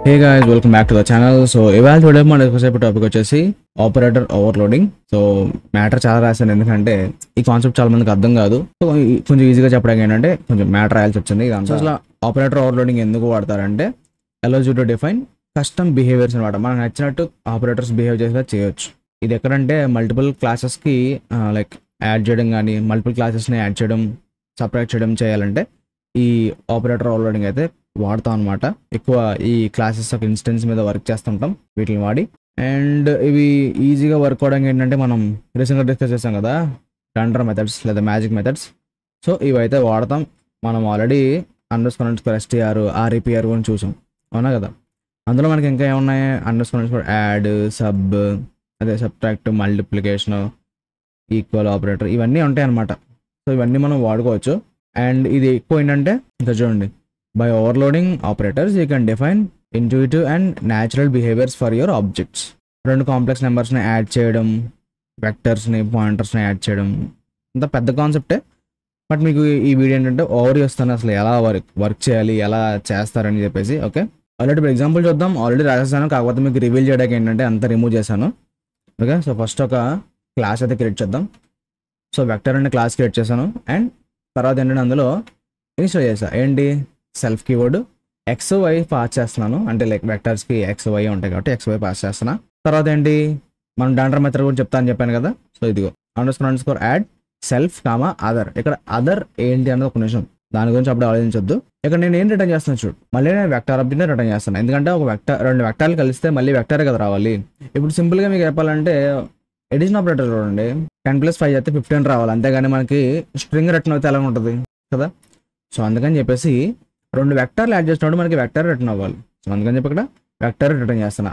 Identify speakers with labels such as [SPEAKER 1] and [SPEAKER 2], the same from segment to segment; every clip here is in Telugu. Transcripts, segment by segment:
[SPEAKER 1] Hey guys, welcome back to the channel. So ఇవాళ చూడే మన డిస్కస్ టాపిక్ వచ్చేసి ఆపరేటర్ ఓవర్లోడింగ్. సో మ్యాటర్ చాలా రాశాను, ఎందుకంటే ఈ కాన్సెప్ట్ చాలా మందికి అర్థం కాదు. సో కొంచెం ఈజీగా చెప్పడానికి ఏంటంటే కొంచెం మ్యాటర్ రాయాల్సి వచ్చింది. అసలు ఆపరేటర్ ఓవర్లోడింగ్ ఎందుకు వాడతారంటే allows you to define custom behaviours అనమాట. మనకు నచ్చినట్టు ఆపరేటర్స్ బిహేవ్ చేసేలా చేయొచ్చు. ఇది ఎక్కడంటే మల్టిపుల్ క్లాసెస్కి లైక్ యాడ్ చేయడం, కానీ మల్టిపుల్ క్లాసెస్ని యాడ్ చేయడం, సపరేట్ చేయడం చేయాలంటే ఈ ఆపరేటర్ ఓవర్లోడింగ్ అయితే వాడతాం అనమాట. ఎక్కువ ఈ క్లాసెస్ ఆఫ్ ఇన్స్టెన్స్ మీద వర్క్ చేస్తుంటాం వీటిని వాడి. అండ్ ఇవి ఈజీగా వర్క్ అవడానికి ఏంటంటే మనం రీసెంట్గా డిస్కస్ చేస్తాం కదా, టండర్ మెథడ్స్ లేదా మ్యాజిక్ మెథడ్స్. సో ఇవైతే వాడతాం. మనం ఆల్రెడీ __str REPR అని చూసాం, అవునా కదా. అందులో మనకి ఇంకా ఏమున్నాయి, _ యాడ్, సబ్, అదే సబ్ట్రాక్ట్, మల్టిప్లికేషన్, ఈక్వల్ ఆపరేటర్, ఇవన్నీ ఉంటాయి అనమాట. సో ఇవన్నీ మనం వాడుకోవచ్చు. అండ్ ఇది ఎక్కువ ఏంటంటే ఇంకా చూడండి, by overloading operators you can define intuitive and natural behaviors for your objects. రెండు కాంప్లెక్స్ నెంబర్స్ని యాడ్ చేయడం, వెక్టర్స్ని పాయింటర్స్ని యాడ్ చేయడం అంత పెద్ద కాన్సెప్టే. బట్ మీకు ఈ వీడియో ఏంటంటే ఓవర్ చేస్తాను, అసలు ఎలా వర్క్ చేయాలి, ఎలా చేస్తారని చెప్పేసి. ఓకే, ఆల్రెడీ ఇప్పుడు ఎగ్జాంపుల్ చూద్దాం. ఆల్రెడీ రాసేసాను, కాకపోతే మీకు రివీల్ చేయడానికి ఏంటంటే అంత రిమూవ్ చేశాను. ఓకే, సో ఫస్ట్ ఒక క్లాస్ అయితే క్రియేట్ చేద్దాం. సో వెక్టర్ అనే క్లాస్ క్రియేట్ చేశాను. అండ్ తర్వాత ఏంటంటే అందులో ఇన్స్టాల్ చేసా, ఏంటి సెల్ఫ్ కీవర్డ్ XY పాస్ చేస్తున్నాను. అంటే లైక్ వెక్టర్స్కి XY ఉంటాయి కాబట్టి XY పాస్ చేస్తున్నా. తర్వాత ఏంటి, మనం డాండర్ మెథడ్ కూడా చెప్తాను చెప్పాను కదా. సో ఇదిగో __ యాడ్ సెల్ఫ్ కామా అదర్. ఇక్కడ అదర్ ఏంటి అన్నది ఒక నిమిషం, దాని గురించి అప్పుడు ఆలోచించొద్దు. ఇక్కడ నేను ఏం రిటర్న్ చేస్తున్నాను చూడు, మళ్ళీ నేను వెక్టర్ ఆబ్జెక్ట్ని రిటర్న్ చేస్తాను. ఎందుకంటే ఒక రెండు వెక్టర్లు కలిస్తే మళ్ళీ వెక్టరే కదా రావాలి. ఇప్పుడు సింపుల్గా మీకు చెప్పాలంటే ఎడిషన్ ఆపరేటర్ చూడండి, 10 + 5 చేస్తే 15 రావాలి, అంతేగాని మనకి స్ట్రింగ్ రిటర్న్ అయితే ఎలా ఉంటుంది కదా. సో అందుకని చెప్పేసి రెండు వెక్టర్లు యాడ్ చేసినప్పుడు మనకి వెక్టర్ రిటర్న్ అవ్వాలి. సో అందుకని చెప్పి ఇక్కడ వెక్టర్ రిటర్న్ చేస్తున్నా.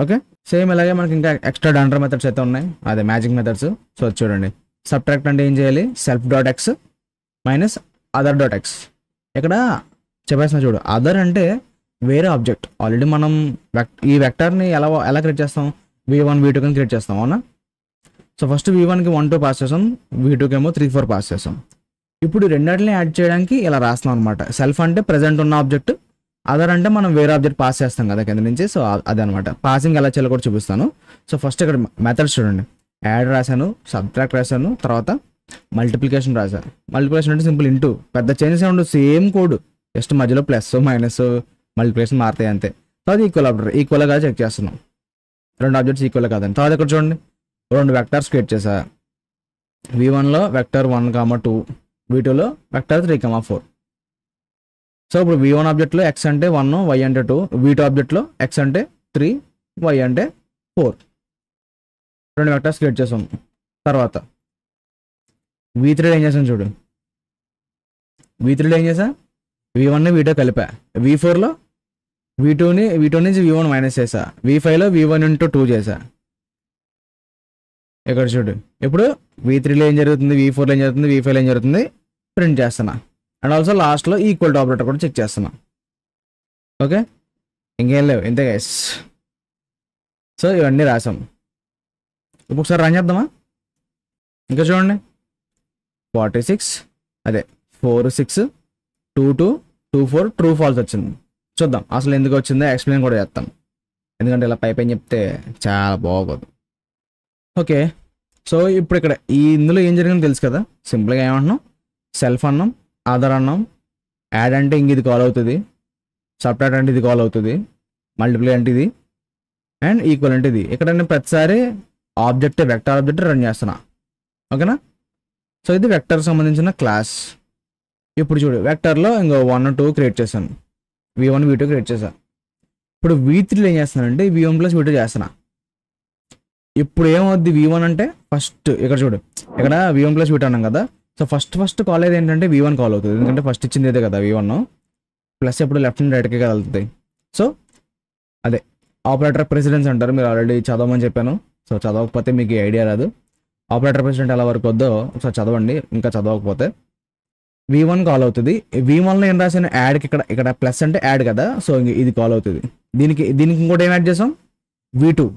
[SPEAKER 1] ఓకే, సేమ్ ఇలాగే మనకి ఇంకా ఎక్స్ట్రా డాండర్ మెథడ్స్ అయితే ఉన్నాయి, అదే మ్యాజిక్ మెథడ్స్. సో చూడండి, సబ్ట్రాక్ట్ అంటే ఏం చేయాలి, self.x - other.x. ఇక్కడ చెప్పేస్తున్నా చూడు, అదర్ అంటే వేరే ఆబ్జెక్ట్. ఆల్రెడీ మనం ఈ వెక్టర్ని ఎలా క్రియేట్ చేస్తాం, v1 v2 కింద క్రియేట్ చేస్తాం, అవునా. సో ఫస్ట్ v1కి 1 2 పాస్ చేస్తాం, v2కి ఏమో 3 4 పాస్ చేస్తాం. ఇప్పుడు రెండింటిని యాడ్ చేయడానికి ఇలా రాస్తున్నాం అనమాట. సెల్ఫ్ అంటే ప్రెజెంట్ ఉన్న ఆబ్జెక్ట్, అదర్ అంటే మనం వేరే ఆబ్జెక్ట్ పాస్ చేస్తాం కదా కింద నుంచి. సో అదనమాట, పాసింగ్ ఎలా చేయాలో కూడా చూపిస్తాను. సో ఫస్ట్ ఇక్కడ మెథడ్స్ చూడండి, యాడ్ రాశాను, సబ్ట్రాక్ట్ రాశాను, తర్వాత మల్టిప్లికేషన్ రాశాను. మల్టిప్లికేషన్ అంటే సింపుల్ ఇంటూ, పెద్ద చేంజెస్ ఉండదు, సేమ్ కోడ్, జస్ట్ మధ్యలో ప్లస్ మైనస్ మల్టిప్లికేషన్ మారుతాయి అంతే. తర్వాత ఈక్వల్ ఆపరేటర్, ఈక్వల్గా చెక్ చేస్తున్నాం, రెండు ఆబ్జెక్ట్స్ ఈక్వల్ కాదని. తర్వాత ఇక్కడ చూడండి, రెండు వెక్టర్స్ క్రియేట్ చేశా. v1లో వెక్టర్ 1 2, v2లో వెక్టర్ 3 4. సో ఇప్పుడు v1 ఆబ్జెక్ట్లో x అంటే 1, y అంటే 2, v2 ఆబ్జెక్ట్లో x అంటే 3, y అంటే 4. రెండు వెక్టర్స్ క్రియేట్ చేసాం. తర్వాత v3 ఏం చేసాం చూడు, v3లో ఏం చేసా, v1ని v2 కలిపా, v4లో v2 నుంచి v1 మైనస్ చేసా, v5లో v1 × 2 చేసా. ఇక్కడ చూడు, ఇప్పుడు v3లో ఏం జరుగుతుంది, v4లో ఏం జరుగుతుంది, v5లో ఏం జరుగుతుంది ప్రింట్ చేస్తున్నా. అండ్ ఆల్సో లాస్ట్లో ఈక్వల్ టు ఆపరేటర్ కూడా చెక్ చేస్తున్నా. ఓకే, ఇంకేం లేవు, ఇంతే గైస్. సో ఇవన్నీ రాసాం. ఇప్పుడు ఒకసారి రన్ చేద్దామా. ఇంకా చూడండి, 46 అదే 4 6 2 2 2 4 ట్రూ ఫాల్స్ వచ్చింది. చూద్దాం అసలు ఎందుకు వచ్చిందో ఎక్స్ప్లెయిన్ కూడా చేస్తాను, ఎందుకంటే ఇలా పైపైన చెప్తే చాలా బాగోదు. ఓకే, సో ఇప్పుడు ఇక్కడ ఇందులో ఏం జరిగిందో తెలుసు కదా. సింపుల్గా ఏమంటున్నాం, సెల్ఫ్ అన్నాం, అదర్ అన్నాం, యాడ్ అంటే ఇంక ఇది కాల్ అవుతుంది, సబ్ట్రాక్ట్ అంటే ఇది కాల్ అవుతుంది, మల్టిప్లై అంటే ఇది, అండ్ ఈక్వల్ అంటే ఇది. ఇక్కడ నేను ప్రతిసారి ఆబ్జెక్ట్ వెక్టర్ ఆబ్జెక్ట్ రన్ చేస్తున్నా. ఓకేనా. సో ఇది వెక్టర్ సంబంధించిన క్లాస్. ఇప్పుడు చూడు, వెక్టర్లో ఇంకో 1 2 క్రియేట్ చేశాను, v1 v2 క్రియేట్ చేశాను. ఇప్పుడు v3లో ఏం చేస్తున్నానంటే v1 + v2 చేస్తున్నా. ఇప్పుడు ఏమవుద్ది, v1 అంటే ఫస్ట్ ఇక్కడ చూడు, ఇక్కడ v1 + v2 అన్నాం కదా. సో ఫస్ట్ కాల్ అయితే ఏంటంటే v1 కాల్ అవుతుంది, ఎందుకంటే ఫస్ట్ ఇచ్చింది ఇదే కదా v1. ప్లస్ ఎప్పుడు లెఫ్ట్ అండ్ రైట్కి కలుగుతాయి. సో అదే ఆపరేటర్ ప్రెసిడెన్స్ అంటారు, మీరు ఆల్రెడీ చదవమని చెప్పాను. సో చదవకపోతే మీకు ఐడియా రాదు, ఆపరేటర్ ప్రెసిడెంట్ ఎలా వర్క్ అవుద్దో ఒకసారి చదవండి, ఇంకా చదవకపోతే. v1 కాల్ అవుతుంది, v1లో ఏం రాసిన యాడ్కి ఇక్కడ ప్లస్ అంటే యాడ్ కదా. సో ఇది కాల్ అవుతుంది, దీనికి ఇంకోటి ఏం యాడ్ చేసాం, v2.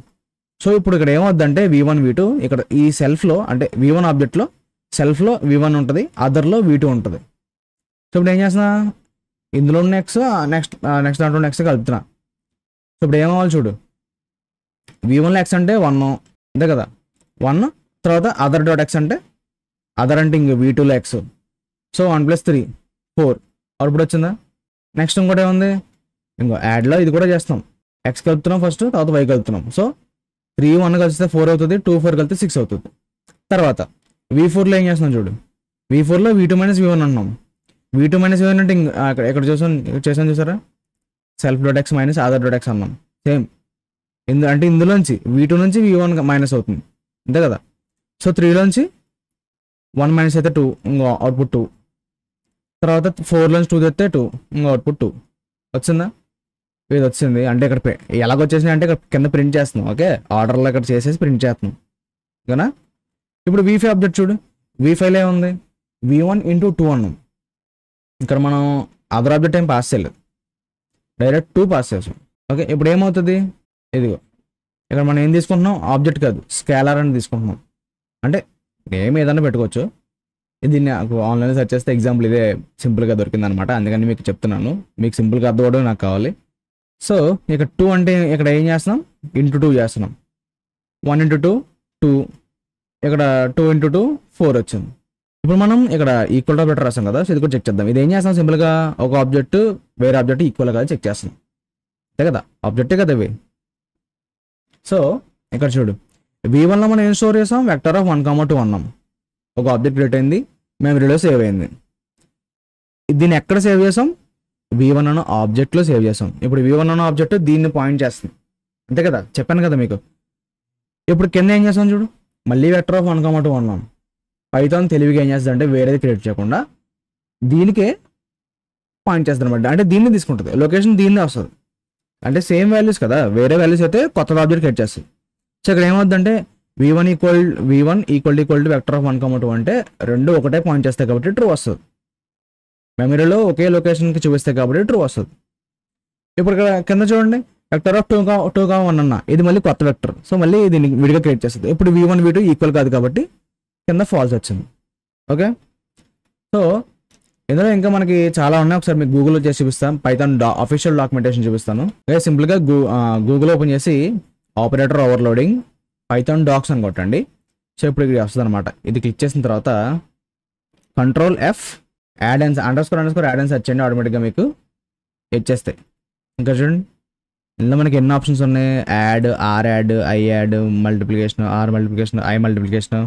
[SPEAKER 1] సో ఇప్పుడు ఇక్కడ ఏమవుద్దంటే v1 v2 ఇక్కడ ఈ సెల్ఫ్లో అంటే v1 ఆబ్జెక్ట్లో సెల్ఫ్లో v1 ఉంటుంది, అదర్లో v2 ఉంటుంది. సో ఇప్పుడు ఏం చేస్తున్నా, ఇందులో ఉన్న ఎక్స్ నెక్స్ట్ దాంట్లో నెక్స్ట్ కలుపుతున్నా. ఇప్పుడు ఏమవ్వాలి చూడు, v1లో ఎక్స్ అంటే 1 అంతే కదా, 1 తర్వాత అదర్ డాట్ ఎక్స్ అంటే అదర్ అంటే ఇంక v2లో ఎక్స్, సో 1 + 3 4 అవుట్పుట్ వచ్చిందా. నెక్స్ట్ ఇంకోటి ఏముంది, ఇంకో యాడ్లో ఇది కూడా చేస్తాం, ఎక్స్ కలుపుతున్నాం ఫస్ట్, తర్వాత వై కలుపుతున్నాం. సో 3 1 కలిస్తే 4 అవుతుంది, 2 4 కలిపితే 6 అవుతుంది. తర్వాత v4లో ఏం చేస్తున్నాం చూడు, v4లో v2 - v1 అన్నాం. v2 - v1 అంటే ఇక్కడ చేసాను చూసారా, self dot X minus other dot X అన్నాం. సేమ్ అంటే ఇందులోంచి v2 నుంచి v1 మైనస్ అవుతుంది అంతే కదా. సో 3లోంచి 1 మైనస్ అయితే 2, ఇంకో అవుట్పుట్ 2. తర్వాత 4లోంచి 2 తెస్తే 2, ఇంకో అవుట్పుట్ 2 వచ్చిందా. ఇది వచ్చింది అంటే ఇక్కడ ఎలాగొచ్చేసినాయి అంటే ఇక్కడ కింద ప్రింట్ చేస్తున్నాం. ఓకే, ఆర్డర్లో ఇక్కడ చేసేసి ప్రింట్ చేస్తున్నాం ఓకేనా. ఇప్పుడు v5 ఆబ్జెక్ట్ చూడు, v5లో ఏముంది, v1 × 2 అన్నాం. ఇక్కడ మనం అదర్ ఆబ్జెక్ట్ ఏం పాస్ చేయలేదు, డైరెక్ట్ 2 పాస్ చేసాం. ఓకే, ఇప్పుడు ఏమవుతుంది, ఇదిగో ఇక్కడ మనం ఏం తీసుకుంటున్నాం, ఆబ్జెక్ట్ కాదు స్కేలార్ అని తీసుకుంటున్నాం. అంటే నేమ్ ఏదైనా పెట్టుకోవచ్చు, ఇది నాకు ఆన్లైన్లో సెర్చ్ చేస్తే ఎగ్జాంపుల్ ఇదే సింపుల్గా దొరికింది అనమాట, అందుకని మీకు చెప్తున్నాను, మీకు సింపుల్గా అర్థం అవడం నాకు కావాలి. సో ఇక్కడ 2 అంటే ఇక్కడ ఏం చేస్తున్నాం, × 2 చేస్తున్నాం. 1 × 2 2, ఇక్కడ 2 × 2 4 వచ్చింది. ఇప్పుడు మనం ఇక్కడ ఈక్వల్ టు ఆపరేటర్ రాసాం కదా, సో ఇది కూడా చెక్ చేద్దాం. ఇది ఏం చేస్తాం, సింపుల్గా ఒక ఆబ్జెక్ట్ వేరే ఆబ్జెక్ట్ ఈక్వల్ కాదు చెక్ చేస్తాం అంతే కదా, ఆబ్జెక్టే కదా ఇవి. సో ఇక్కడ చూడు, v1లో మనం ఏం స్టోర్ చేసాం, వెక్టర్ ఆఫ్ 1, 2 అన్నాం. ఒక ఆబ్జెక్ట్ క్రియేట్ అయింది, మెమరీలో సేవ్ అయింది. దీన్ని ఎక్కడ సేవ్ చేసాం, v1 అన్న ఆబ్జెక్ట్లో సేవ్ చేసాం. ఇప్పుడు v1 అన్న ఆబ్జెక్ట్ దీన్ని పాయింట్ చేస్తుంది అంతే కదా, చెప్పాను కదా మీకు. ఇప్పుడు కింద ఏం చేస్తాం చూడు, మళ్ళీ వెక్టర్ ఆఫ్ 1, 2 అన్నాం. పైథాన్ తెలివిగా ఏం చేస్తుంది అంటే వేరేది క్రియేట్ చేయకుండా దీనికే పాయింట్ చేస్తుంది అనమాట, అంటే దీన్ని తీసుకుంటుంది, లొకేషన్ దీన్నే వస్తుంది. అంటే సేమ్ వాల్యూస్ కదా, వేరే వాల్యూస్ అయితే కొత్త ఆబ్జెక్ట్ క్రియేట్ చేస్తుంది. సో ఇక్కడ ఏమవుతుందంటే v1 = వెక్టర్ ఆఫ్ 1, 2 అంటే రెండు ఒకటే పాయింట్ చేస్తాయి కాబట్టి ట్రూ వస్తుంది. మెమరీలో ఒకే లొకేషన్కి చూపిస్తాయి కాబట్టి ట్రూ వస్తుంది. ఇప్పుడు ఇక్కడ కింద చూడండి, వెక్టర్ ఆఫ్ 2, 1 అన్న, ఇది మళ్ళీ కొత్త వెక్టర్, సో మళ్ళీ దీన్ని విడిగా క్రియేట్ చేస్తుంది. ఇప్పుడు v1 v2 ఈక్వల్ కాదు కాబట్టి కింద ఫాల్స్ వచ్చింది. ఓకే, సో ఇందులో ఇంకా మనకి చాలా ఉన్నాయి, ఒకసారి మీకు గూగుల్లో చేసి చూపిస్తాను, పైథాన్ అఫీషియల్ డాక్యుమెంటేషన్ చూపిస్తాను. సింపుల్గా గూగుల్ ఓపెన్ చేసి ఆపరేటర్ ఓవర్లోడింగ్ పైథాన్ డాక్స్ అని కొట్టండి. సో ఇప్పుడు ఇది వస్తుంది అనమాట. ఇది క్లిక్ చేసిన తర్వాత Ctrl+F add and __ add and search చేయండి, ఆటోమేటిక్గా మీకు ఇచ్చేస్తాయి. ఇంకా చూడండి ఇందులో మనకి ఎన్ని ఆప్షన్స్ ఉన్నాయి, add, or add, I add, multiplication, or multiplication, I multiplication,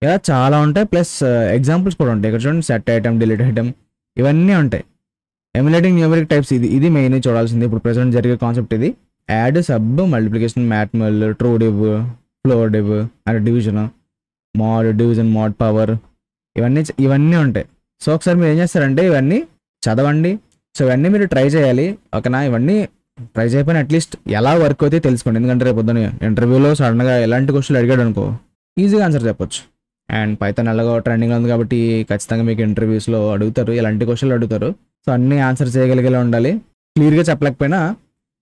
[SPEAKER 1] ఇలా చాలా ఉంటాయి. ప్లస్ ఎగ్జాంపుల్స్ కూడా ఉంటాయి. ఇక్కడ చూడండి, సెట్ ఐటమ్, డిలీట్ ఐటమ్, ఇవన్నీ ఉంటాయి. ఎమ్యులేటింగ్ న్యూమరిక్ టైప్స్, ఇది మెయిన్ చూడాల్సింది. ఇప్పుడు ప్రెసెంట్ జరిగే కాన్సెప్ట్ ఇది. Add, sub, multiplication, matmul, true div, floor div, అంటే division, mod, division, mod, power, ఇవన్నీ ఉంటాయి. సో ఒకసారి మీరు ఏం చేస్తారంటే ఇవన్నీ చదవండి. సో ఇవన్నీ మీరు ట్రై చేయాలి ఓకేనా. ఇవన్నీ ట్రై చేయకపోయినా అట్లీస్ట్ ఎలా వర్క్ అయితే తెలుసుకోండి. ఎందుకంటే రేపు పొద్దున ఇంటర్వ్యూలో సడన్గా ఎలాంటి క్వశ్చన్లు అడిగాడు అనుకో ఈజీగా ఆన్సర్ చెప్పొచ్చు. అండ్ పైథాన్ ఎలాగో ట్రెండింగ్లో ఉంది కాబట్టి ఖచ్చితంగా మీకు ఇంటర్వ్యూస్లో అడుగుతారు, ఎలాంటి క్వశ్చన్లు అడుగుతారు. సో అన్నీ ఆన్సర్ చేయగలిగేలా ఉండాలి. క్లియర్గా చెప్పలేకపోయినా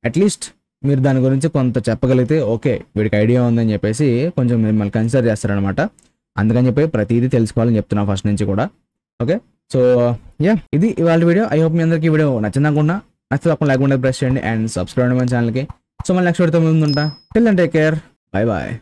[SPEAKER 1] అట్లీస్ట్ మీరు దాని గురించి కొంత చెప్పగలిగితే ఓకే వీడికి ఐడియా ఉందని చెప్పేసి కొంచెం మిమ్మల్ని కన్సిడర్ చేస్తారనమాట. అందుకని చెప్పి ప్రతిదీ తెలుసుకోవాలని చెప్తున్నా ఫస్ట్ నుంచి కూడా. ఓకే, సో ఇది ఇవాళ వీడియో. ఐ హోప్ మీ అందరికీ వీడియో నచ్చింది అనుకున్నా. నచ్చితే తప్పకుండా లైక్ బటన్ ప్రెస్ చేయండి అండ్ సబ్స్క్రైబ్ అవ్వండి మన ఛానల్కి. సో మళ్ళీ నెక్స్ట్ వీడియోతో ముందు ఉంటా. Till then take care, bye bye.